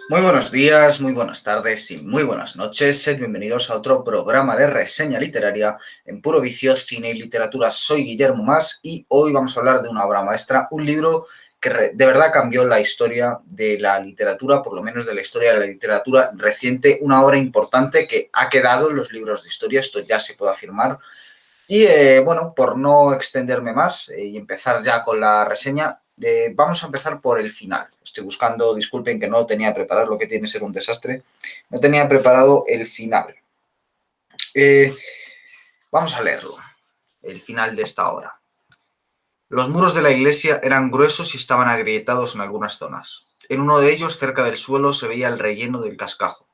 Muy buenos días, muy buenas tardes y muy buenas noches. Sed bienvenidos a otro programa de reseña literaria en Puro Vicio, Cine y Literatura. Soy Guillermo Mas y hoy vamos a hablar de una obra maestra, un libro que de verdad cambió la historia de la literatura, por lo menos de la historia de la literatura reciente, una obra importante que ha quedado en los libros de historia, esto ya se puede afirmar. Y bueno, por no extenderme más y empezar ya con la reseña, vamos a empezar por el final. Estoy buscando, disculpen que no lo tenía preparado, lo que tiene que ser un desastre. No tenía preparado el final. Eh, Vamos a leerlo, el final de esta obra. Los muros de la iglesia eran gruesos y estaban agrietados en algunas zonas. En uno de ellos, cerca del suelo, se veía el relleno del cascajo.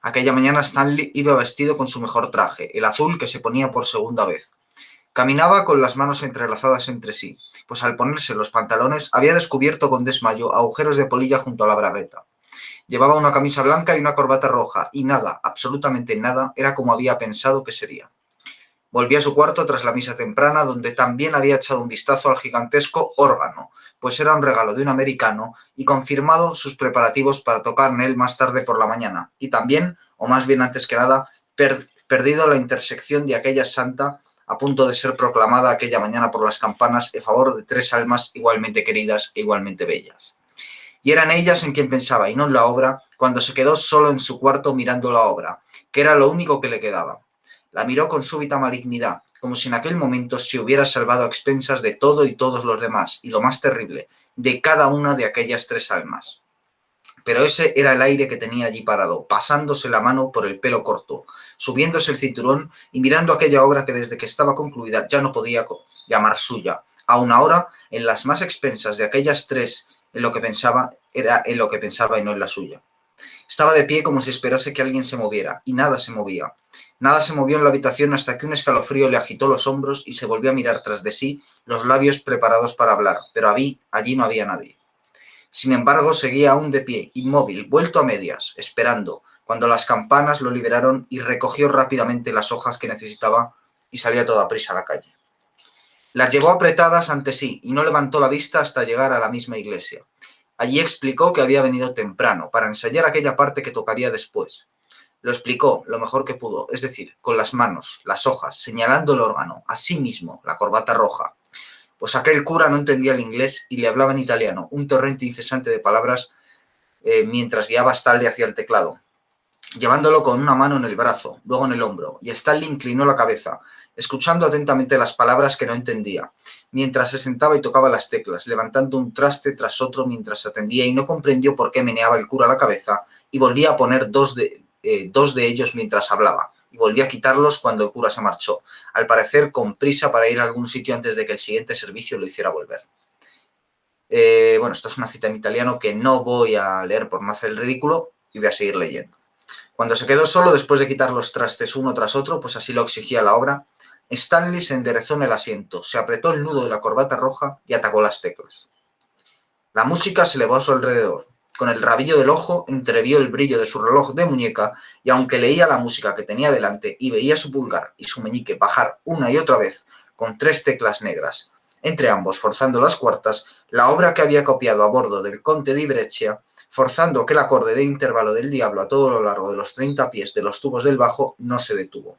Aquella mañana Stanley iba vestido con su mejor traje, el azul que se ponía por segunda vez. Caminaba con las manos entrelazadas entre sí, pues al ponerse los pantalones había descubierto con desmayo agujeros de polilla junto a la bragueta. Llevaba una camisa blanca y una corbata roja, y nada, absolutamente nada, era como había pensado que sería. Volvió a su cuarto tras la misa temprana, donde también había echado un vistazo al gigantesco órgano, pues era un regalo de un americano, y confirmado sus preparativos para tocar en él más tarde por la mañana, y también, o más bien antes que nada, perdido la intersección de aquella santa a punto de ser proclamada aquella mañana por las campanas en favor de tres almas igualmente queridas e igualmente bellas. Y eran ellas en quien pensaba, y no en la obra, cuando se quedó solo en su cuarto mirando la obra, que era lo único que le quedaba. La miró con súbita malignidad, como si en aquel momento se hubiera salvado a expensas de todo y todos los demás, y lo más terrible, de cada una de aquellas tres almas. Pero ese era el aire que tenía allí parado, pasándose la mano por el pelo corto, subiéndose el cinturón y mirando aquella obra que desde que estaba concluida ya no podía llamar suya. Aun ahora, en las más expensas de aquellas tres, en lo que pensaba era en lo que pensaba y no en la suya. Estaba de pie como si esperase que alguien se moviera, y nada se movía. Nada se movió en la habitación hasta que un escalofrío le agitó los hombros y se volvió a mirar tras de sí, los labios preparados para hablar, pero allí no había nadie. Sin embargo, seguía aún de pie, inmóvil, vuelto a medias, esperando, cuando las campanas lo liberaron y recogió rápidamente las hojas que necesitaba y salió a toda prisa a la calle. Las llevó apretadas ante sí y no levantó la vista hasta llegar a la misma iglesia. Allí explicó que había venido temprano, para ensayar aquella parte que tocaría después. Lo explicó lo mejor que pudo, es decir, con las manos, las hojas, señalando el órgano, a sí mismo, la corbata roja, pues aquel cura no entendía el inglés y le hablaba en italiano, un torrente incesante de palabras mientras guiaba a Stanley hacia el teclado, llevándolo con una mano en el brazo, luego en el hombro, y Stanley inclinó la cabeza, escuchando atentamente las palabras que no entendía, mientras se sentaba y tocaba las teclas, levantando un traste tras otro mientras atendía y no comprendió por qué meneaba el cura la cabeza y volvía a poner dos de ellos mientras hablaba, y volvía a quitarlos cuando el cura se marchó, al parecer con prisa para ir a algún sitio antes de que el siguiente servicio lo hiciera volver. Bueno, esto es una cita en italiano que no voy a leer por no hacer el ridículo y voy a seguir leyendo. Cuando se quedó solo, después de quitar los trastes uno tras otro, pues así lo exigía la obra, Stanley se enderezó en el asiento, se apretó el nudo de la corbata roja y atacó las teclas. La música se elevó a su alrededor. Con el rabillo del ojo entrevió el brillo de su reloj de muñeca y aunque leía la música que tenía delante y veía su pulgar y su meñique bajar una y otra vez con tres teclas negras, entre ambos forzando las cuartas, la obra que había copiado a bordo del Conte di Breccia, forzando aquel acorde de intervalo del diablo a todo lo largo de los 30 pies de los tubos del bajo, no se detuvo.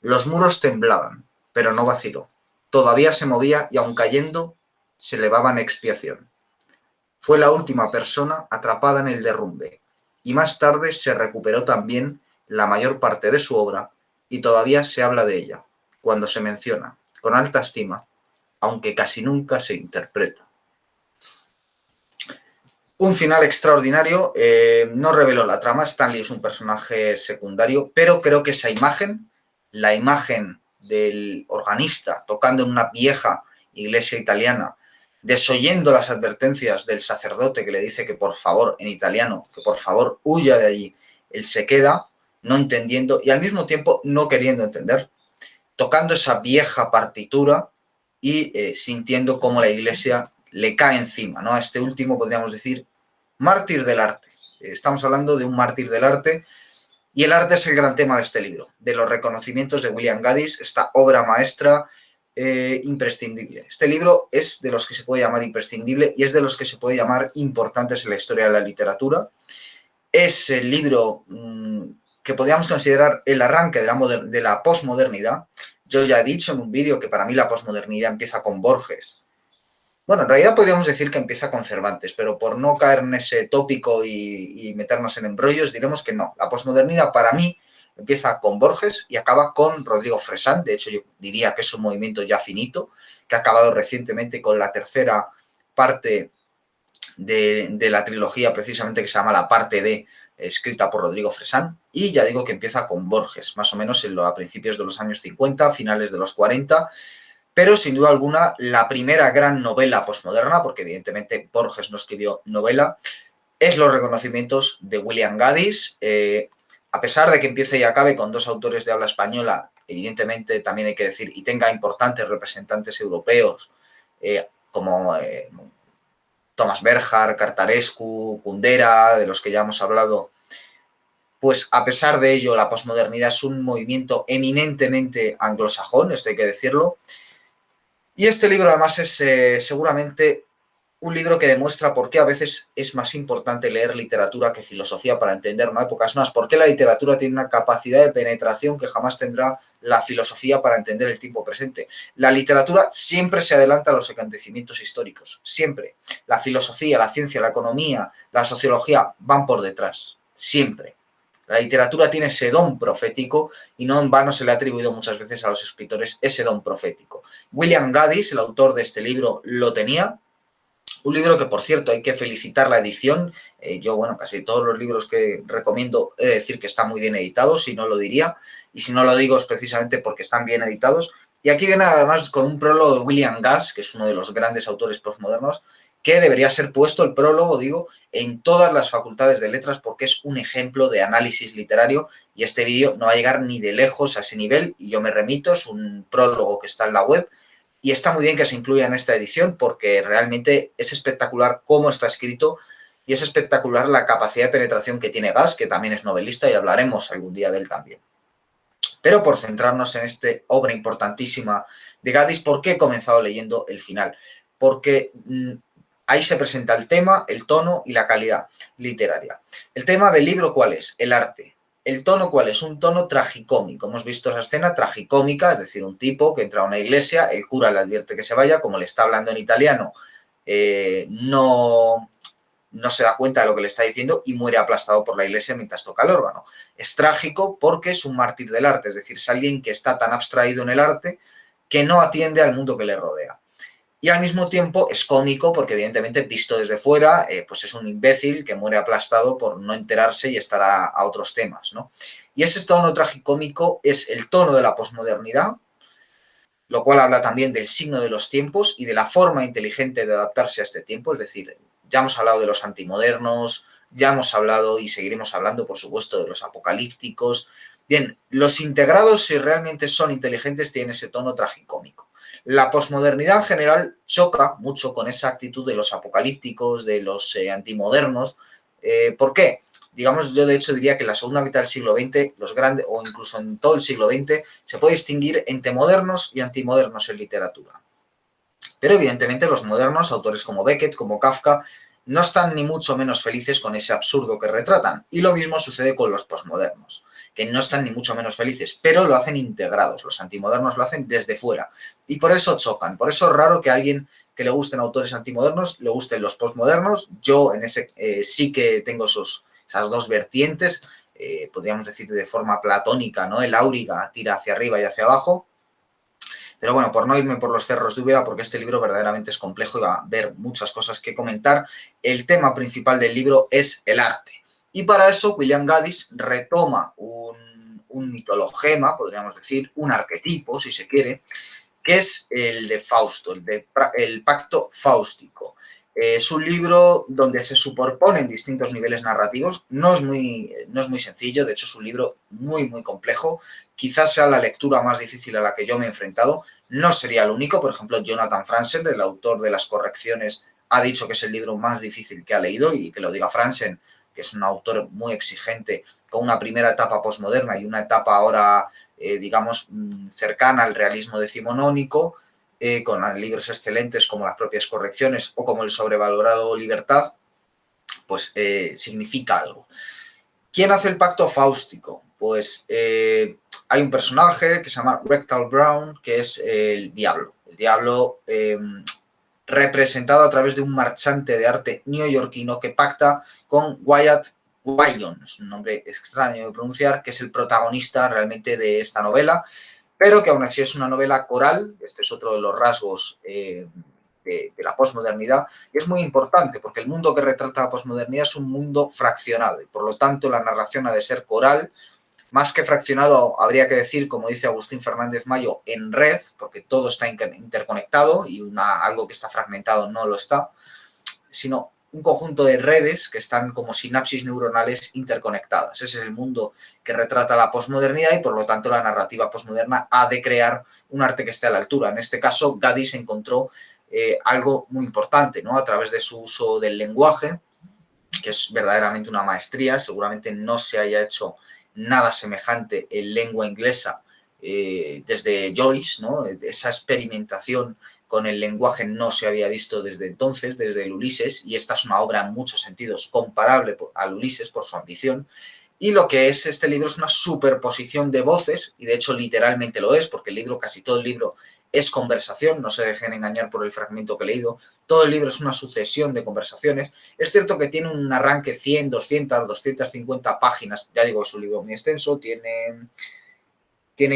Los muros temblaban, pero no vaciló. Todavía se movía y aun cayendo, se elevaba en expiación. Fue la última persona atrapada en el derrumbe, y más tarde se recuperó también la mayor parte de su obra, y todavía se habla de ella, cuando se menciona, con alta estima, aunque casi nunca se interpreta. Un final extraordinario, no reveló la trama, Stanley es un personaje secundario, pero creo que esa imagen, la imagen del organista tocando en una vieja iglesia italiana, desoyendo las advertencias del sacerdote que le dice que por favor, en italiano, que por favor huya de allí, él se queda no entendiendo y al mismo tiempo no queriendo entender, tocando esa vieja partitura y sintiendo cómo la iglesia le cae encima, ¿no? A este último podríamos decir mártir del arte. Estamos hablando de un mártir del arte y el arte es el gran tema de este libro, de los reconocimientos de William Gaddis, esta obra maestra imprescindible. Este libro es de los que se puede llamar imprescindible y es de los que se puede llamar importantes en la historia de la literatura. Es el libro que podríamos considerar el arranque de la posmodernidad. Yo ya he dicho en un vídeo que para mí la posmodernidad empieza con Borges. Bueno, en realidad podríamos decir que empieza con Cervantes, pero por no caer en ese tópico y meternos en embrollos, diremos que no. La posmodernidad para mí empieza con Borges y acaba con Rodrigo Fresán. De hecho, yo diría que es un movimiento ya finito, que ha acabado recientemente con la tercera parte de la trilogía, precisamente, que se llama La Parte D, escrita por Rodrigo Fresán. Y ya digo que empieza con Borges, más o menos a principios de los años 50, finales de los 40, pero sin duda alguna la primera gran novela posmoderna, porque evidentemente Borges no escribió novela, es Los reconocimientos de William Gaddis. A pesar de que empiece y acabe con dos autores de habla española, evidentemente también hay que decir, y tenga importantes representantes europeos, como Thomas Berger, Cartarescu, Kundera, de los que ya hemos hablado, pues a pesar de ello la posmodernidad es un movimiento eminentemente anglosajón, esto hay que decirlo. Y este libro además es seguramente un libro que demuestra por qué a veces es más importante leer literatura que filosofía para entender una época. Es más, por qué la literatura tiene una capacidad de penetración que jamás tendrá la filosofía para entender el tiempo presente. La literatura siempre se adelanta a los acontecimientos históricos, siempre. La filosofía, la ciencia, la economía, la sociología van por detrás, siempre. La literatura tiene ese don profético y no en vano se le ha atribuido muchas veces a los escritores ese don profético. William Gaddis, el autor de este libro, lo tenía. Un libro que, por cierto, hay que felicitar la edición. Yo, bueno, casi todos los libros que recomiendo he de decir que están muy bien editados, si no lo diría. Y si no lo digo es precisamente porque están bien editados. Y aquí viene además con un prólogo de William Gass, que es uno de los grandes autores postmodernos, que debería ser puesto el prólogo, digo, en todas las facultades de letras porque es un ejemplo de análisis literario y este vídeo no va a llegar ni de lejos a ese nivel y yo me remito, es un prólogo que está en la web y está muy bien que se incluya en esta edición porque realmente es espectacular cómo está escrito y es espectacular la capacidad de penetración que tiene Gass, que también es novelista y hablaremos algún día de él también. Pero por centrarnos en esta obra importantísima de Gaddis, ¿por qué he comenzado leyendo el final? Porque ahí se presenta el tema, el tono y la calidad literaria. ¿El tema del libro cuál es? El arte. ¿El tono cuál es? Un tono tragicómico. Hemos visto esa escena tragicómica, es decir, un tipo que entra a una iglesia, el cura le advierte que se vaya, como le está hablando en italiano, no se da cuenta de lo que le está diciendo y muere aplastado por la iglesia mientras toca el órgano. Es trágico porque es un mártir del arte, es decir, es alguien que está tan abstraído en el arte que no atiende al mundo que le rodea. Y al mismo tiempo es cómico porque evidentemente visto desde fuera pues es un imbécil que muere aplastado por no enterarse y estar a otros temas, ¿no? Y ese tono tragicómico es el tono de la posmodernidad, lo cual habla también del signo de los tiempos y de la forma inteligente de adaptarse a este tiempo, es decir, ya hemos hablado de los antimodernos, ya hemos hablado y seguiremos hablando, por supuesto, de los apocalípticos. Bien, los integrados, si realmente son inteligentes, tienen ese tono tragicómico. La posmodernidad en general choca mucho con esa actitud de los apocalípticos, de los antimodernos. ¿Por qué? Digamos, yo de hecho diría que en la segunda mitad del siglo XX, los grandes, o incluso en todo el siglo XX, se puede distinguir entre modernos y antimodernos en literatura. Pero evidentemente los modernos, autores como Beckett, como Kafka, no están ni mucho menos felices con ese absurdo que retratan. Y lo mismo sucede con los posmodernos, que no están ni mucho menos felices, pero lo hacen integrados. Los antimodernos lo hacen desde fuera. Y por eso chocan. Por eso es raro que a alguien que le gusten autores antimodernos le gusten los posmodernos. Yo en ese sí que tengo esas dos vertientes, podríamos decir de forma platónica, ¿no? El áuriga tira hacia arriba y hacia abajo. Pero bueno, por no irme por los cerros de Úbeda, porque este libro verdaderamente es complejo y va a haber muchas cosas que comentar, el tema principal del libro es el arte. Y para eso William Gaddis retoma un mitologema, podríamos decir, un arquetipo, si se quiere, que es el de Fausto, el pacto fáustico. Es un libro donde se superponen distintos niveles narrativos, no es muy sencillo, de hecho es un libro muy complejo, quizás sea la lectura más difícil a la que yo me he enfrentado, no sería el único, por ejemplo Jonathan Franzen, el autor de Las correcciones, ha dicho que es el libro más difícil que ha leído y que lo diga Franzen, que es un autor muy exigente, con una primera etapa posmoderna y una etapa ahora, digamos, cercana al realismo decimonónico, con libros excelentes como Las propias correcciones o como El sobrevalorado Libertad, pues significa algo. ¿Quién hace el pacto fáustico? Pues hay un personaje que se llama Rectal Brown, que es el diablo. El diablo representado a través de un marchante de arte neoyorquino que pacta con Wyatt Wyon, es un nombre extraño de pronunciar, que es el protagonista realmente de esta novela, pero que aún así es una novela coral. Este es otro de los rasgos de la posmodernidad, y es muy importante porque el mundo que retrata la posmodernidad es un mundo fraccionado y por lo tanto la narración ha de ser coral, más que fraccionado, habría que decir, como dice Agustín Fernández Mayo, en red, porque todo está interconectado y algo que está fragmentado no lo está, sino un conjunto de redes que están como sinapsis neuronales interconectadas. Ese es el mundo que retrata la posmodernidad y por lo tanto la narrativa posmoderna ha de crear un arte que esté a la altura. En este caso, Gadis encontró algo muy importante, ¿no? A través de su uso del lenguaje, que es verdaderamente una maestría. Seguramente no se haya hecho nada semejante en lengua inglesa desde Joyce, ¿no? Esa experimentación con el lenguaje no se había visto desde entonces, desde el Ulises, y esta es una obra en muchos sentidos comparable al Ulises por su ambición. Y lo que es este libro es una superposición de voces, y de hecho literalmente lo es, porque el libro, casi todo el libro es conversación, no se dejen engañar por el fragmento que he leído, todo el libro es una sucesión de conversaciones. Es cierto que tiene un arranque 100, 200, 250 páginas, ya digo, es un libro muy extenso, tiene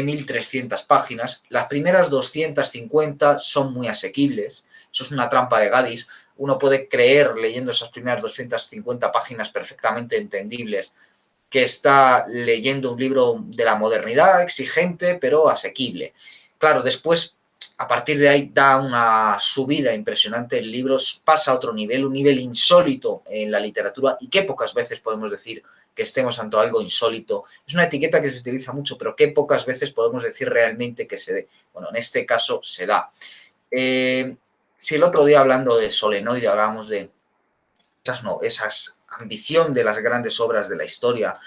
1300 páginas. Las primeras 250 son muy asequibles. Eso es una trampa de Gadis. Uno puede creer, leyendo esas primeras 250 páginas perfectamente entendibles, que está leyendo un libro de la modernidad, exigente, pero asequible. Claro, después, a partir de ahí, da una subida impresionante. El libro pasa a otro nivel, un nivel insólito en la literatura, y que pocas veces podemos decir que estemos ante algo insólito. Es una etiqueta que se utiliza mucho, pero que pocas veces podemos decir realmente que se dé. Bueno, en este caso se da. Si el otro día, hablando de Solenoide, hablábamos de esas ambición de las grandes obras de la historia,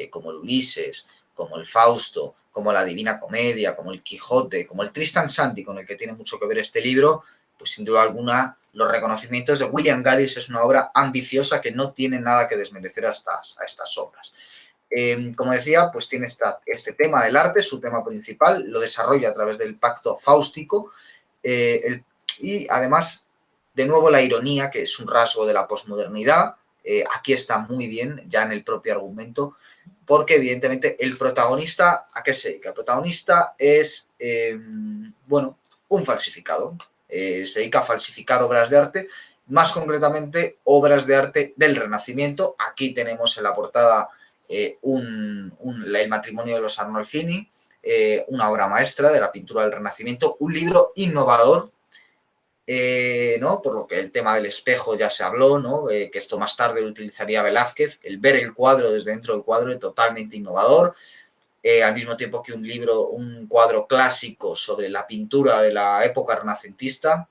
como el Ulises, como el Fausto, como la Divina Comedia, como el Quijote, como el Tristan Shandy, con el que tiene mucho que ver este libro, pues sin duda alguna los reconocimientos de William Gadis es una obra ambiciosa que no tiene nada que desmerecer a estas obras. Como decía, pues tiene este tema del arte, su tema principal, lo desarrolla a través del pacto fáustico, y además, de nuevo, la ironía, que es un rasgo de la posmodernidad, aquí está muy bien, ya en el propio argumento, porque evidentemente el protagonista, ¿a qué se dedica? El protagonista es, bueno, un falsificador. Se dedica a falsificar obras de arte, más concretamente obras de arte del Renacimiento. Aquí tenemos en la portada el matrimonio de los Arnolfini, una obra maestra de la pintura del Renacimiento, un libro innovador, ¿no? Por lo que el tema del espejo ya se habló, ¿no? Que esto más tarde lo utilizaría Velázquez, el ver el cuadro desde dentro del cuadro es totalmente innovador, al mismo tiempo que un cuadro clásico sobre la pintura de la época renacentista.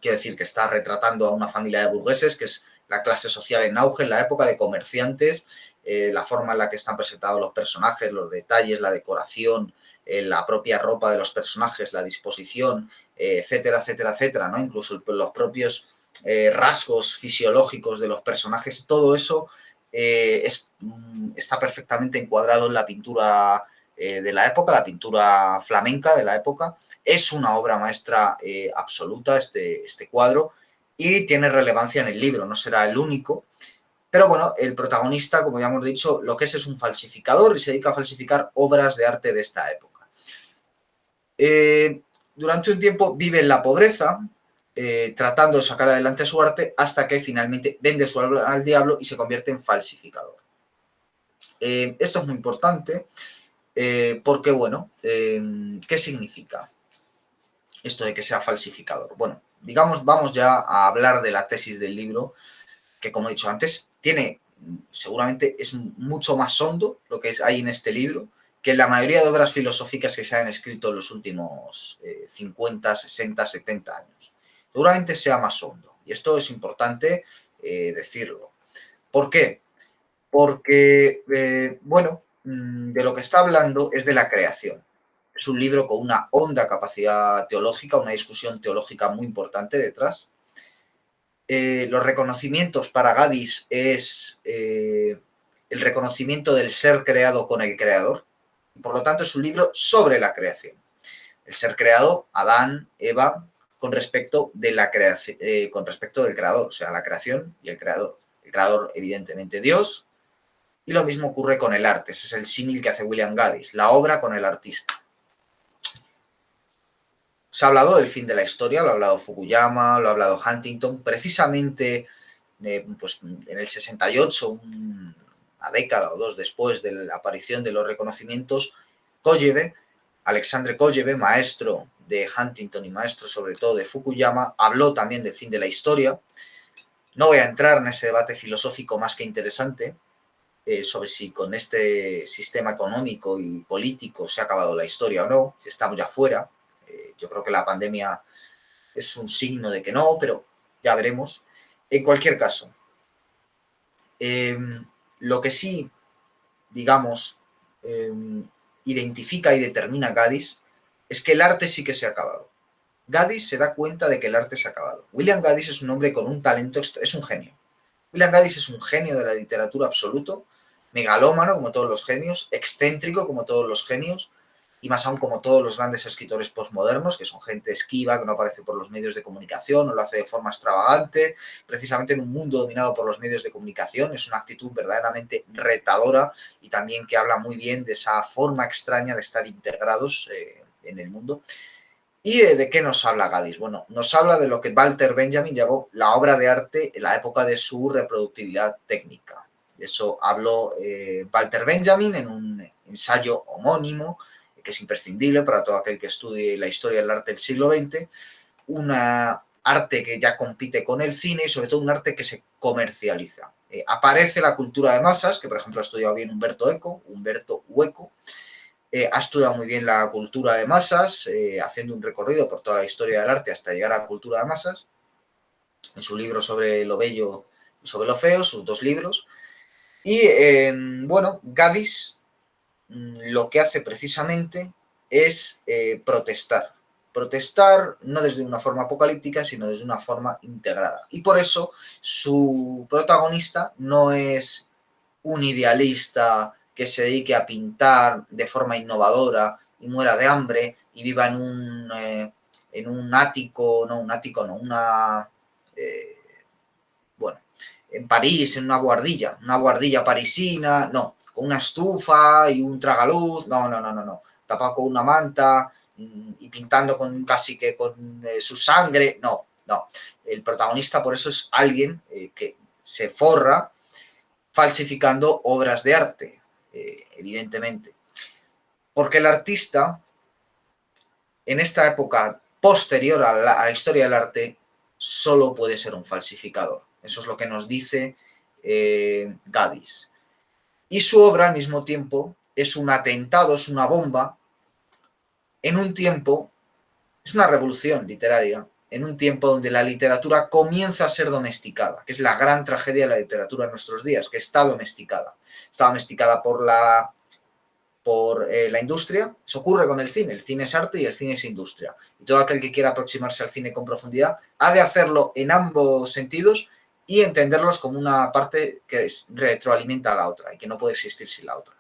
Quiero decir que está retratando a una familia de burgueses, que es la clase social en auge en la época, de comerciantes, la forma en la que están presentados los personajes, los detalles, la decoración, la propia ropa de los personajes, la disposición, etcétera, etcétera, etcétera, ¿no? Incluso los propios rasgos fisiológicos de los personajes, todo eso está perfectamente encuadrado en la pintura de la época, la pintura flamenca de la época. Es una obra maestra absoluta este cuadro, y tiene relevancia en el libro, no será el único, pero bueno, el protagonista, como ya hemos dicho, lo que es un falsificador y se dedica a falsificar obras de arte de esta época. Durante un tiempo vive en la pobreza, tratando de sacar adelante su arte, hasta que finalmente vende su alma al diablo y se convierte en falsificador. Esto es muy importante porque, bueno, ¿qué significa esto de que sea falsificador? Bueno, digamos, vamos ya a hablar de la tesis del libro, que como he dicho antes, seguramente es mucho más hondo lo que hay en este libro que en la mayoría de obras filosóficas que se han escrito en los últimos 50, 60, 70 años. Seguramente sea más hondo, y esto es importante decirlo. ¿Por qué? Porque, bueno, de lo que está hablando es de la creación. Es un libro con una honda capacidad teológica, una discusión teológica muy importante detrás. Los reconocimientos para Gadis es el reconocimiento del ser creado con el creador. Por lo tanto, es un libro sobre la creación. El ser creado, Adán, Eva, con respecto del creador, o sea, la creación y el creador. El creador, evidentemente, Dios. Y lo mismo ocurre con el arte. Ese es el símil que hace William Gadis, la obra con el artista. Se ha hablado del fin de la historia, lo ha hablado Fukuyama, lo ha hablado Huntington, precisamente pues, en el 68, una década o dos después de la aparición de los reconocimientos, Alexandre Kojève, maestro de Huntington y maestro sobre todo de Fukuyama, habló también del fin de la historia. No voy a entrar en ese debate filosófico más que interesante sobre si con este sistema económico y político se ha acabado la historia o no, si estamos ya fuera. Yo creo que la pandemia es un signo de que no, pero ya veremos. En cualquier caso, lo que sí, digamos, identifica y determina Gadis es que el arte sí que se ha acabado. Gadis se da cuenta de que el arte se ha acabado. William Gadis es un hombre con un talento, es un genio. William Gadis es un genio de la literatura absoluto, megalómano como todos los genios, excéntrico como todos los genios, y más aún como todos los grandes escritores postmodernos, que son gente esquiva, que no aparece por los medios de comunicación, no lo hace de forma extravagante, precisamente en un mundo dominado por los medios de comunicación. Es una actitud verdaderamente retadora y también que habla muy bien de esa forma extraña de estar integrados en el mundo. ¿Y de qué nos habla Gadis? Bueno, nos habla de lo que Walter Benjamin llamó la obra de arte en la época de su reproductibilidad técnica. De eso habló Walter Benjamin en un ensayo homónimo, que es imprescindible para todo aquel que estudie la historia del arte del siglo XX, una arte que ya compite con el cine y sobre todo un arte que se comercializa. Aparece la cultura de masas, que por ejemplo ha estudiado bien Humberto Eco, ha estudiado muy bien la cultura de masas, haciendo un recorrido por toda la historia del arte hasta llegar a la cultura de masas, en su libro sobre lo bello y sobre lo feo, sus dos libros. Y bueno, Gadis lo que hace precisamente es protestar. Protestar no desde una forma apocalíptica, sino desde una forma integrada. Y por eso su protagonista no es un idealista que se dedique a pintar de forma innovadora y muera de hambre y viva en un ático, no, bueno, en París, en una guardilla parisina, no, con una estufa y un tragaluz, no, tapado con una manta y pintando casi que con su sangre, no. El protagonista por eso es alguien que se forra falsificando obras de arte, evidentemente. Porque el artista, en esta época posterior a la historia del arte, solo puede ser un falsificador. Eso es lo que nos dice Gadis. Y su obra, al mismo tiempo, es un atentado, es una bomba, en un tiempo, es una revolución literaria, en un tiempo donde la literatura comienza a ser domesticada, que es la gran tragedia de la literatura en nuestros días, que está domesticada. Está domesticada por la industria. Eso ocurre con el cine es arte y el cine es industria. Y todo aquel que quiera aproximarse al cine con profundidad ha de hacerlo en ambos sentidos y entenderlos como una parte que retroalimenta a la otra y que no puede existir sin la otra.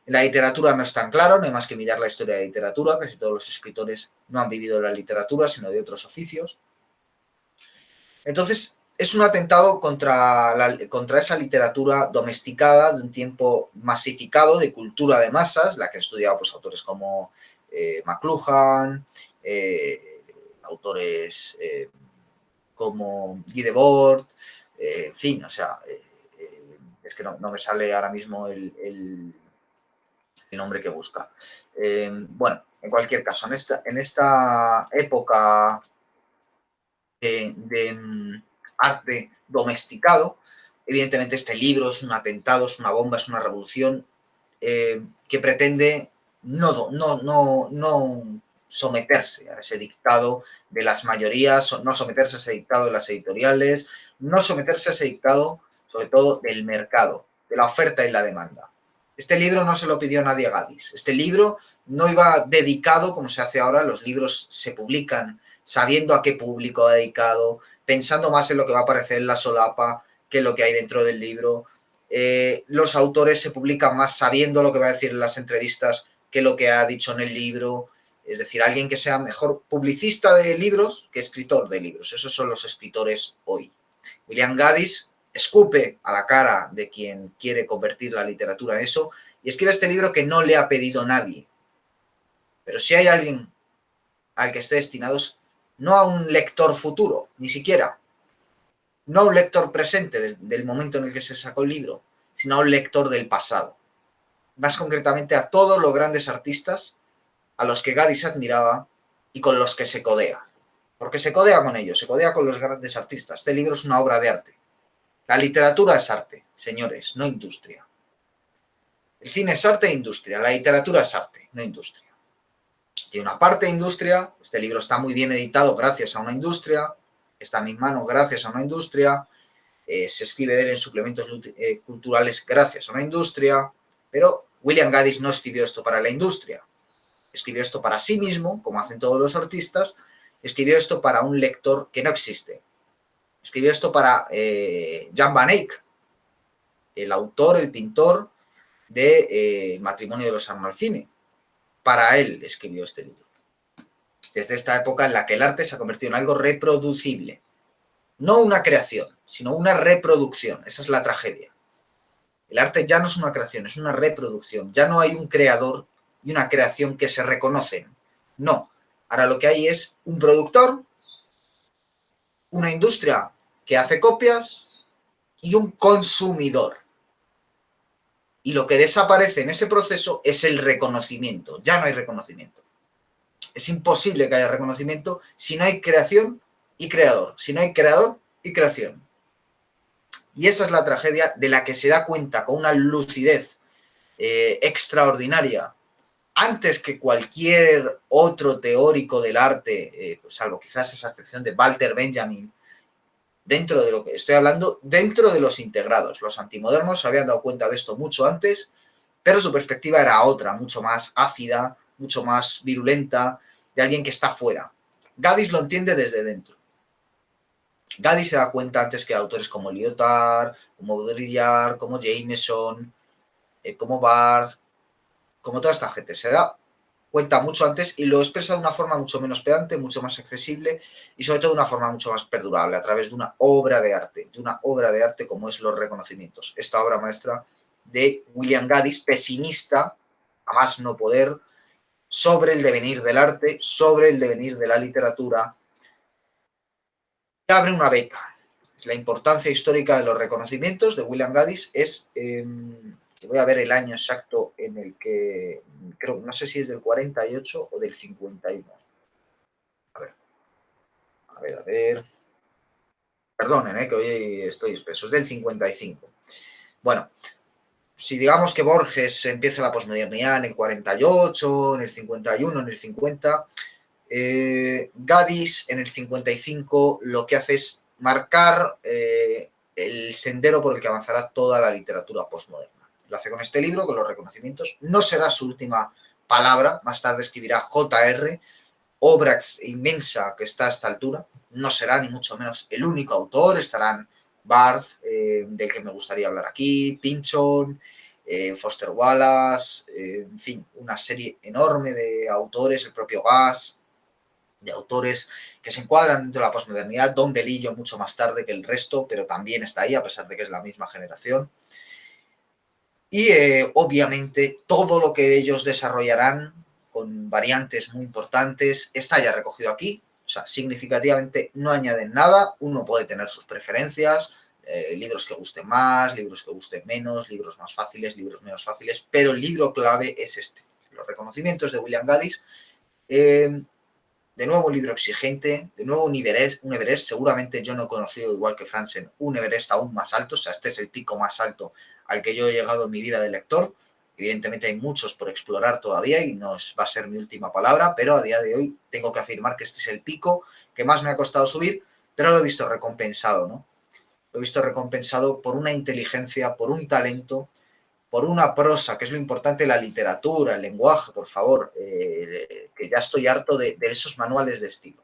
En la literatura no es tan claro, no hay más que mirar la historia de la literatura, casi todos los escritores no han vivido la literatura, sino de otros oficios. Entonces, es un atentado contra esa literatura domesticada de un tiempo masificado de cultura de masas, la que han estudiado pues, autores como McLuhan, autores como Guy Debord, en fin, o sea, es que no me sale ahora mismo el nombre que busca. Bueno, en cualquier caso, en esta época de arte domesticado, evidentemente este libro es un atentado, es una bomba, es una revolución que pretende no someterse a ese dictado de las mayorías, no someterse a ese dictado de las editoriales, no someterse a ese dictado, sobre todo, del mercado, de la oferta y la demanda. Este libro no se lo pidió nadie a Gadis. Este libro no iba dedicado como se hace ahora. Los libros se publican sabiendo a qué público va dedicado, pensando más en lo que va a aparecer en la solapa que en lo que hay dentro del libro. Los autores se publican más sabiendo lo que va a decir en las entrevistas que lo que ha dicho en el libro. Es decir, alguien que sea mejor publicista de libros que escritor de libros. Esos son los escritores hoy. William Gaddis escupe a la cara de quien quiere convertir la literatura en eso y escribe este libro que no le ha pedido nadie. Pero si hay alguien al que esté destinado, no a un lector futuro, ni siquiera, no a un lector presente desde el momento en el que se sacó el libro, sino a un lector del pasado. Más concretamente a todos los grandes artistas a los que Gaddis admiraba y con los que se codea. Porque se codea con ellos, se codea con los grandes artistas. Este libro es una obra de arte. La literatura es arte, señores, no industria. El cine es arte e industria, la literatura es arte, no industria. Tiene una parte de industria, este libro está muy bien editado gracias a una industria, está en mis manos gracias a una industria, se escribe de él en suplementos culturales gracias a una industria, pero William Gaddis no escribió esto para la industria, escribió esto para sí mismo, como hacen todos los artistas, escribió esto para un lector que no existe, escribió esto para Jan van Eyck, el autor, el pintor de Matrimonio de los Amalfini. Para él escribió este libro. Desde esta época en la que el arte se ha convertido en algo reproducible. No una creación, sino una reproducción. Esa es la tragedia. El arte ya no es una creación, es una reproducción. Ya no hay un creador y una creación que se reconocen. No. Ahora lo que hay es un productor, una industria que hace copias y un consumidor. Y lo que desaparece en ese proceso es el reconocimiento. Ya no hay reconocimiento. Es imposible que haya reconocimiento si no hay creación y creador. Si no hay creador y creación. Y esa es la tragedia de la que se da cuenta con una lucidez extraordinaria antes que cualquier otro teórico del arte, salvo quizás esa excepción de Walter Benjamin, dentro de lo que estoy hablando, dentro de los integrados. Los antimodernos se habían dado cuenta de esto mucho antes, pero su perspectiva era otra, mucho más ácida, mucho más virulenta, de alguien que está fuera. Gaddis lo entiende desde dentro. Gaddis se da cuenta antes que autores como Lyotard, como Baudrillard, como Jameson, como Barthes, como toda esta gente. Se da cuenta mucho antes y lo expresa de una forma mucho menos pedante, mucho más accesible y sobre todo de una forma mucho más perdurable, a través de una obra de arte como es Los Reconocimientos, esta obra maestra de William Gaddis, pesimista, a más no poder, sobre el devenir del arte, sobre el devenir de la literatura, que abre una beca. La importancia histórica de los reconocimientos de William Gaddis es... voy a ver el año exacto en el que, creo, no sé si es del 48 o del 51. A ver. Perdonen, que hoy estoy espeso, es del 55. Bueno, si digamos que Borges empieza la posmodernidad en el 48, en el 51, en el 50, Gaddis en el 55 lo que hace es marcar el sendero por el que avanzará toda la literatura posmoderna. Lo hace con este libro, con Los Reconocimientos. No será su última palabra, más tarde escribirá J.R., obra inmensa que está a esta altura. No será ni mucho menos el único autor, estarán Barthes, del que me gustaría hablar aquí, Pynchon, Foster Wallace, en fin, una serie enorme de autores, el propio Gass, de autores que se encuadran dentro de la posmodernidad. Don DeLillo mucho más tarde que el resto, pero también está ahí, a pesar de que es la misma generación. Y obviamente todo lo que ellos desarrollarán con variantes muy importantes está ya recogido aquí. O sea, significativamente no añaden nada. Uno puede tener sus preferencias, libros que gusten más, libros que gusten menos, libros más fáciles, libros menos fáciles, pero el libro clave es este, Los Reconocimientos de William Gaddis. De nuevo un libro exigente, de nuevo un Everest, seguramente yo no he conocido, igual que Franzen, un Everest aún más alto. O sea, este es el pico más alto al que yo he llegado en mi vida de lector. Evidentemente hay muchos por explorar todavía y no va a ser mi última palabra, pero a día de hoy tengo que afirmar que este es el pico que más me ha costado subir, pero lo he visto recompensado, ¿no? Lo he visto recompensado por una inteligencia, por un talento por una prosa, que es lo importante, la literatura, el lenguaje, por favor, que ya estoy harto de esos manuales de estilo.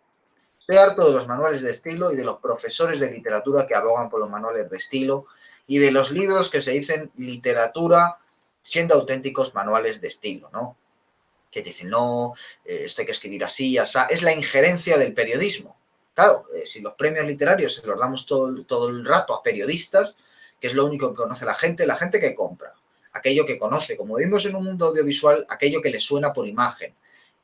Estoy harto de los manuales de estilo y de los profesores de literatura que abogan por los manuales de estilo y de los libros que se dicen literatura siendo auténticos manuales de estilo, ¿no? Que te dicen, no, esto hay que escribir así, así. Es la injerencia del periodismo. Claro, si los premios literarios se los damos todo el rato a periodistas, que es lo único que conoce la gente que compra, aquello que conoce, como vimos en un mundo audiovisual, aquello que le suena por imagen,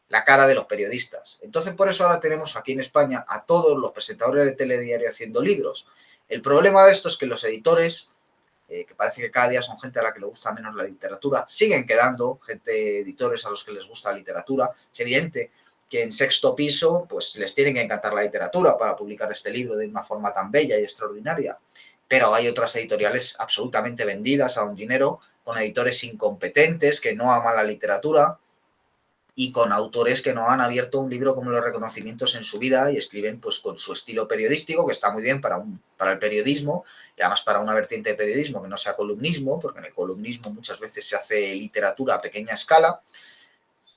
la cara de los periodistas. Entonces, por eso ahora tenemos aquí en España a todos los presentadores de telediario haciendo libros. El problema de esto es que los editores, que parece que cada día son gente a la que le gusta menos la literatura, siguen quedando gente, editores a los que les gusta la literatura. Es evidente que en Sexto Piso pues les tiene que encantar la literatura para publicar este libro de una forma tan bella y extraordinaria. Pero hay otras editoriales absolutamente vendidas a un dinero, con editores incompetentes que no aman la literatura y con autores que no han abierto un libro como los reconocimientos en su vida y escriben pues con su estilo periodístico, que está muy bien para el periodismo, y además para una vertiente de periodismo que no sea columnismo, porque en el columnismo muchas veces se hace literatura a pequeña escala,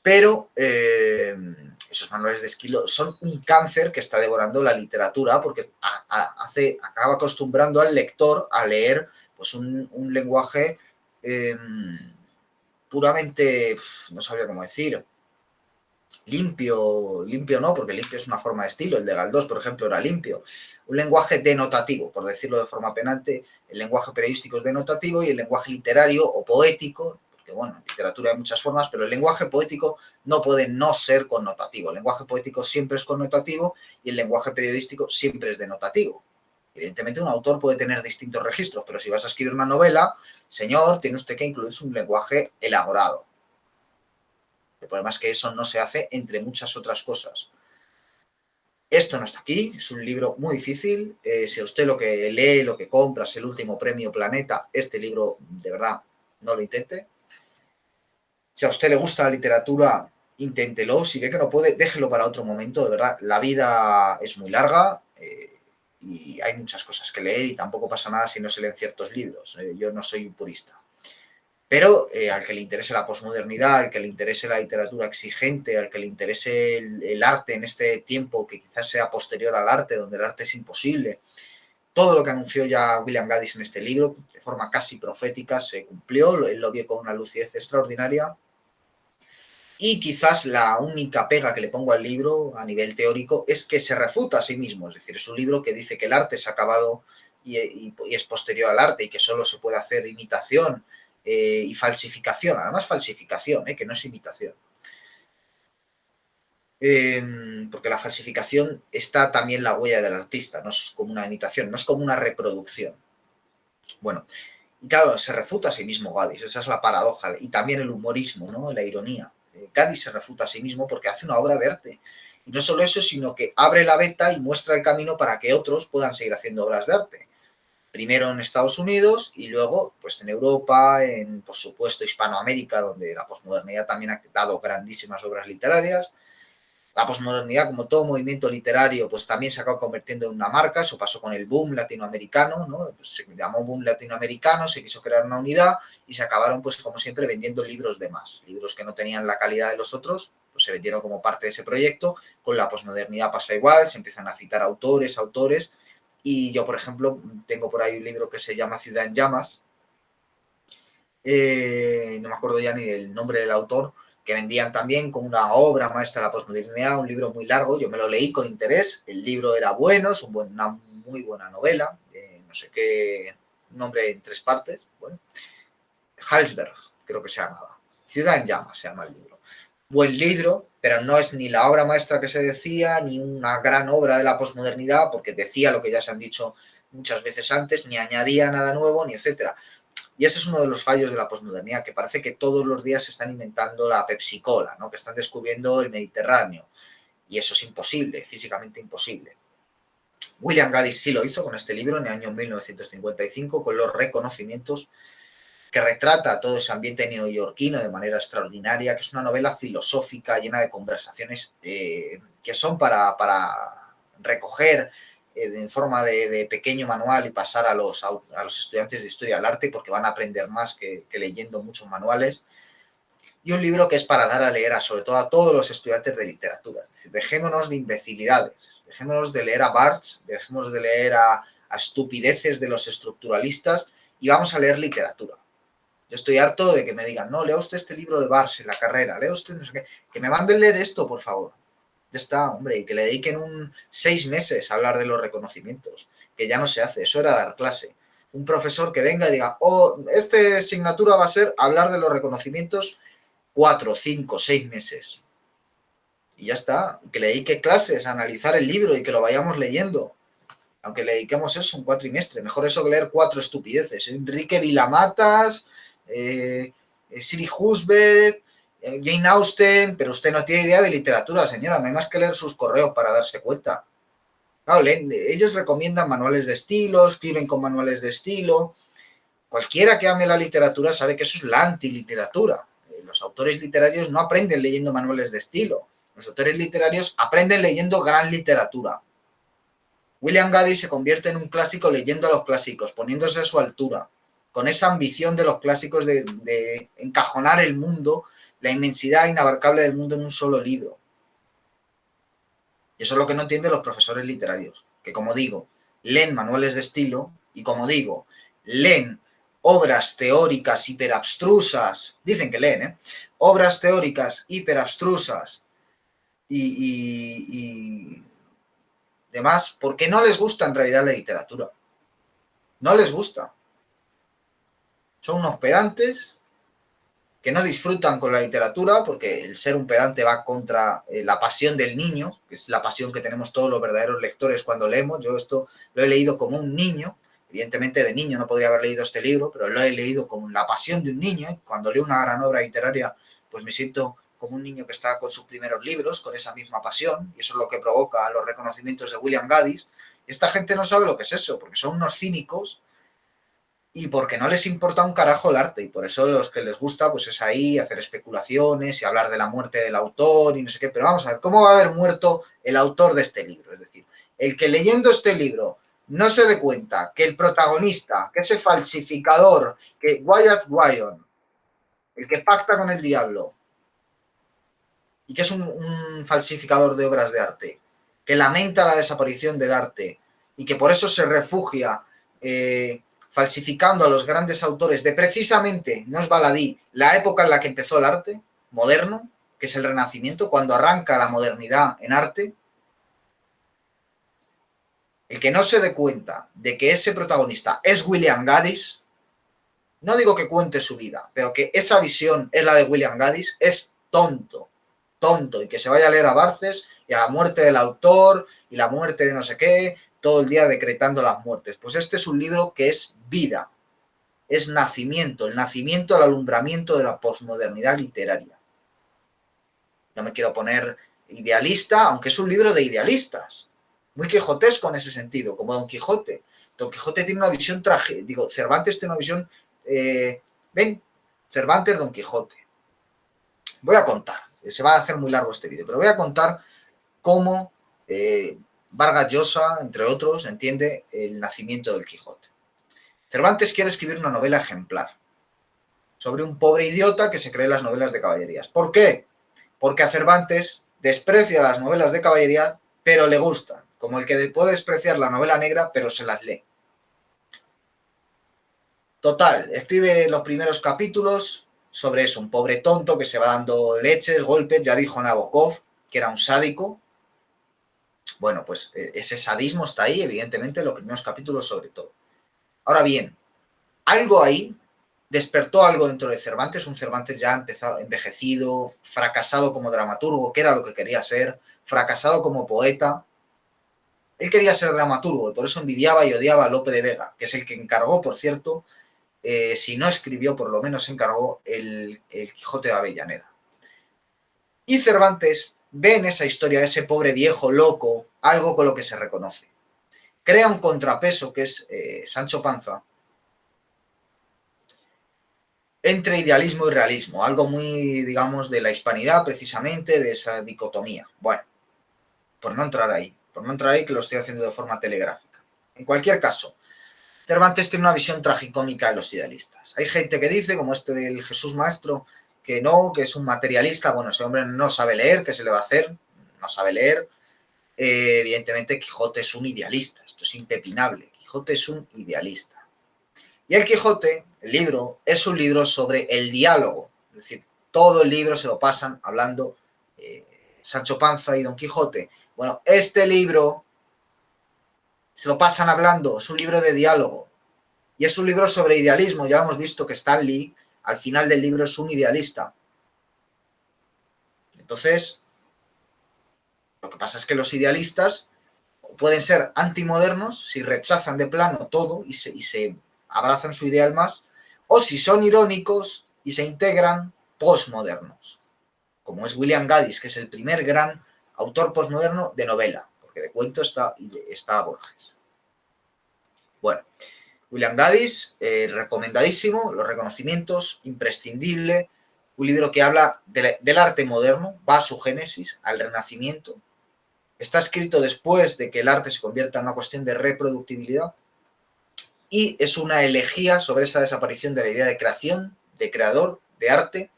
pero esos manuales de estilo son un cáncer que está devorando la literatura porque acaba acostumbrando al lector a leer pues un lenguaje puramente, no sabría cómo decir, limpio no, porque limpio es una forma de estilo, el de Galdós, por ejemplo, era limpio. Un lenguaje denotativo, por decirlo de forma penante, el lenguaje periodístico es denotativo y el lenguaje literario o poético, porque bueno, en literatura hay muchas formas, pero el lenguaje poético no puede no ser connotativo. El lenguaje poético siempre es connotativo y el lenguaje periodístico siempre es denotativo. Evidentemente un autor puede tener distintos registros, pero si vas a escribir una novela, señor, tiene usted que incluir un lenguaje elaborado. El problema es que eso no se hace entre muchas otras cosas. Esto no está aquí, es un libro muy difícil. Si a usted lo que lee, lo que compra es el último premio Planeta, este libro, de verdad, no lo intente. Si a usted le gusta la literatura, inténtelo. Si ve que no puede, déjelo para otro momento. De verdad, la vida es muy larga y hay muchas cosas que leer y tampoco pasa nada si no se leen ciertos libros. Yo no soy un purista. Pero al que le interese la posmodernidad, al que le interese la literatura exigente, al que le interese el arte en este tiempo que quizás sea posterior al arte, donde el arte es imposible, todo lo que anunció ya William Gaddis en este libro, de forma casi profética, se cumplió, él lo vio con una lucidez extraordinaria. Y quizás la única pega que le pongo al libro a nivel teórico es que se refuta a sí mismo, es decir, es un libro que dice que el arte se ha acabado y es posterior al arte y que solo se puede hacer imitación y falsificación, además falsificación, que no es imitación. Porque la falsificación está también la huella del artista, no es como una imitación, no es como una reproducción. Bueno, y claro, se refuta a sí mismo Gaddis, esa es la paradoja, y también el humorismo, ¿no? La ironía. Gaddis se refuta a sí mismo porque hace una obra de arte. Y no solo eso, sino que abre la veta y muestra el camino para que otros puedan seguir haciendo obras de arte. Primero en Estados Unidos y luego pues en Europa, en por supuesto Hispanoamérica, donde la posmodernidad también ha dado grandísimas obras literarias. La posmodernidad, como todo movimiento literario, pues también se acabó convirtiendo en una marca. Eso pasó con el boom latinoamericano, ¿no? Pues se llamó boom latinoamericano, se quiso crear una unidad y se acabaron, pues como siempre, vendiendo libros de más. Libros que no tenían la calidad de los otros, pues se vendieron como parte de ese proyecto. Con la posmodernidad pasa igual, se empiezan a citar autores. Y yo, por ejemplo, tengo por ahí un libro que se llama Ciudad en Llamas. No me acuerdo ya ni del nombre del autor, que vendían también como una obra maestra de la posmodernidad, un libro muy largo. Yo me lo leí con interés, el libro era bueno, es una muy buena novela, no sé qué nombre en 3 partes. Bueno, Halsberg, creo que se llamaba. Ciudad en Llamas se llama el libro. Buen libro, pero no es ni la obra maestra que se decía, ni una gran obra de la posmodernidad, porque decía lo que ya se han dicho muchas veces antes, ni añadía nada nuevo, ni etcétera. Y ese es uno de los fallos de la posmodernidad, que parece que todos los días se están inventando la Pepsi-Cola, ¿no? Que están descubriendo el Mediterráneo. Y eso es imposible, físicamente imposible. William Gaddis sí lo hizo con este libro en el año 1955, con los reconocimientos, que retrata todo ese ambiente neoyorquino de manera extraordinaria, que es una novela filosófica llena de conversaciones que son para recoger en forma de pequeño manual y pasar a los estudiantes de historia del arte, porque van a aprender más que leyendo muchos manuales. Y un libro que es para dar a leer sobre todo a todos los estudiantes de literatura. Es decir, dejémonos de imbecilidades, dejémonos de leer a Barthes, dejémonos de leer a estupideces de los estructuralistas y vamos a leer literatura. Yo estoy harto de que me digan, no, lea usted este libro de Barthes en la carrera, lea usted no sé qué, que me manden leer esto, por favor. Ya está, hombre, y que le dediquen 6 meses a hablar de los reconocimientos, que ya no se hace, eso era dar clase. Un profesor que venga y diga, esta asignatura va a ser hablar de los reconocimientos 4, 5, 6 meses. Y ya está, que le dedique clases a analizar el libro y que lo vayamos leyendo. Aunque le dediquemos eso un cuatrimestre. Mejor eso que leer 4 estupideces. Enrique Vilamatas, Siri Husbeth, Jane Austen, pero usted no tiene idea de literatura, señora. No hay más que leer sus correos para darse cuenta. Claro, ellos recomiendan manuales de estilo, escriben con manuales de estilo. Cualquiera que ame la literatura sabe que eso es la antiliteratura. Los autores literarios no aprenden leyendo manuales de estilo. Los autores literarios aprenden leyendo gran literatura. William Gaddis se convierte en un clásico leyendo a los clásicos, poniéndose a su altura, con esa ambición de los clásicos de encajonar el mundo, la inmensidad inabarcable del mundo en un solo libro. Y eso es lo que no entienden los profesores literarios, que como digo, leen manuales de estilo y como digo, leen obras teóricas hiperabstrusas, dicen que leen, obras teóricas hiperabstrusas y demás, porque no les gusta en realidad la literatura. No les gusta. Son unos pedantes que no disfrutan con la literatura, porque el ser un pedante va contra la pasión del niño, que es la pasión que tenemos todos los verdaderos lectores cuando leemos. Yo esto lo he leído como un niño, evidentemente de niño no podría haber leído este libro, pero lo he leído como la pasión de un niño. Cuando leo una gran obra literaria, pues me siento como un niño que está con sus primeros libros, con esa misma pasión, y eso es lo que provoca los reconocimientos de William Gaddis. Esta gente no sabe lo que es eso, porque son unos cínicos y porque no les importa un carajo el arte, y por eso los que les gusta pues es ahí hacer especulaciones y hablar de la muerte del autor y no sé qué, pero vamos a ver, ¿cómo va a haber muerto el autor de este libro? Es decir, el que leyendo este libro no se dé cuenta que el protagonista, que ese falsificador, que Wyatt Wyon, el que pacta con el diablo y que es un falsificador de obras de arte, que lamenta la desaparición del arte y que por eso se refugia falsificando a los grandes autores de precisamente, no es baladí, la época en la que empezó el arte moderno, que es el Renacimiento, cuando arranca la modernidad en arte. El que no se dé cuenta de que ese protagonista es William Gaddis, no digo que cuente su vida, pero que esa visión es la de William Gaddis, es tonto, y que se vaya a leer a Barthes y a la muerte del autor y la muerte de no sé qué, todo el día decretando las muertes. Pues este es un libro que es vida, es nacimiento, el nacimiento, el alumbramiento de la posmodernidad literaria. No me quiero poner idealista, aunque es un libro de idealistas, muy quijotesco en ese sentido, como Don Quijote. Don Quijote tiene una visión Cervantes tiene una visión, Cervantes, Don Quijote. Voy a contar, se va a hacer muy largo este vídeo, pero voy a contar cómo Vargas Llosa, entre otros, entiende el nacimiento del Quijote. Cervantes quiere escribir una novela ejemplar sobre un pobre idiota que se cree las novelas de caballerías. ¿Por qué? Porque a Cervantes desprecia las novelas de caballería, pero le gustan, como el que puede despreciar la novela negra, pero se las lee. Total, escribe los primeros capítulos sobre eso, un pobre tonto que se va dando leches, golpes, ya dijo Nabokov, que era un sádico. Bueno, pues ese sadismo está ahí, evidentemente, en los primeros capítulos sobre todo. Ahora bien, algo ahí despertó algo dentro de Cervantes, un Cervantes ya envejecido, fracasado como dramaturgo, que era lo que quería ser, fracasado como poeta. Él quería ser dramaturgo y por eso envidiaba y odiaba a Lope de Vega, que es el que encargó, por cierto, si no escribió, por lo menos encargó el Quijote de Avellaneda. Y Cervantes ve en esa historia a ese pobre viejo loco algo con lo que se reconoce. Crea un contrapeso que es Sancho Panza entre idealismo y realismo, algo muy, digamos, de la hispanidad precisamente, de esa dicotomía. Bueno, por no entrar ahí. por no entrar ahí, que lo estoy haciendo de forma telegráfica. En cualquier caso, Cervantes tiene una visión tragicómica de los idealistas. Hay gente que dice, como este del Jesús Maestro, que no, que es un materialista. Bueno, ese hombre no sabe leer, ¿qué se le va a hacer? No sabe leer. Evidentemente, Quijote es un idealista, esto es impepinable. Quijote es un idealista. Y el Quijote, el libro, es un libro sobre el diálogo. Es decir, todo el libro se lo pasan hablando Sancho Panza y Don Quijote. Bueno, este libro se lo pasan hablando, es un libro de diálogo. Y es un libro sobre idealismo. Ya hemos visto que Stanley, al final del libro, es un idealista. Entonces, lo que pasa es que los idealistas pueden ser antimodernos si rechazan de plano todo y se abrazan su ideal más, o si son irónicos y se integran postmodernos, como es William Gaddis, que es el primer gran autor postmoderno de novela, porque de cuento está Borges. Bueno, William Gaddis, recomendadísimo, los reconocimientos, imprescindible, un libro que habla del arte moderno, va a su génesis, al Renacimiento. Está escrito después de que el arte se convierta en una cuestión de reproductibilidad y es una elegía sobre esa desaparición de la idea de creación, de creador, de arte,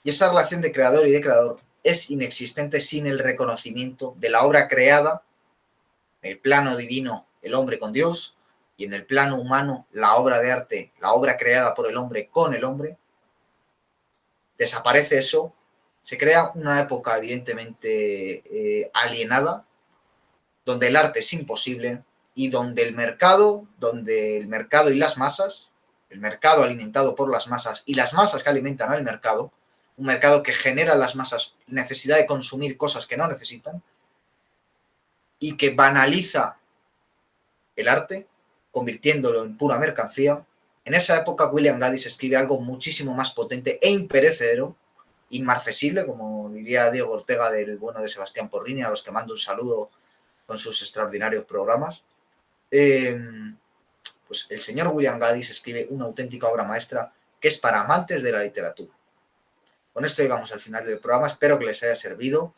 y esa relación de creador y de creador es inexistente sin el reconocimiento de la obra creada, en el plano divino el hombre con Dios y en el plano humano la obra de arte, la obra creada por el hombre con el hombre. Desaparece eso, se crea una época evidentemente alienada, donde el arte es imposible y donde el mercado y las masas, el mercado alimentado por las masas y las masas que alimentan al mercado, un mercado que genera a las masas necesidad de consumir cosas que no necesitan y que banaliza el arte, convirtiéndolo en pura mercancía. En esa época William Gaddis escribe algo muchísimo más potente e imperecedero, inmarcesible, como diría Diego Ortega del bueno de Sebastián Porrini, a los que mando un saludo con sus extraordinarios programas. Pues el señor William Gaddis escribe una auténtica obra maestra que es para amantes de la literatura. Con esto llegamos al final del programa, espero que les haya servido.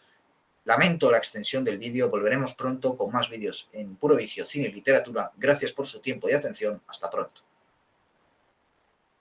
Lamento la extensión del vídeo, volveremos pronto con más vídeos en Puro Vicio, Cine y Literatura. Gracias por su tiempo y atención, hasta pronto.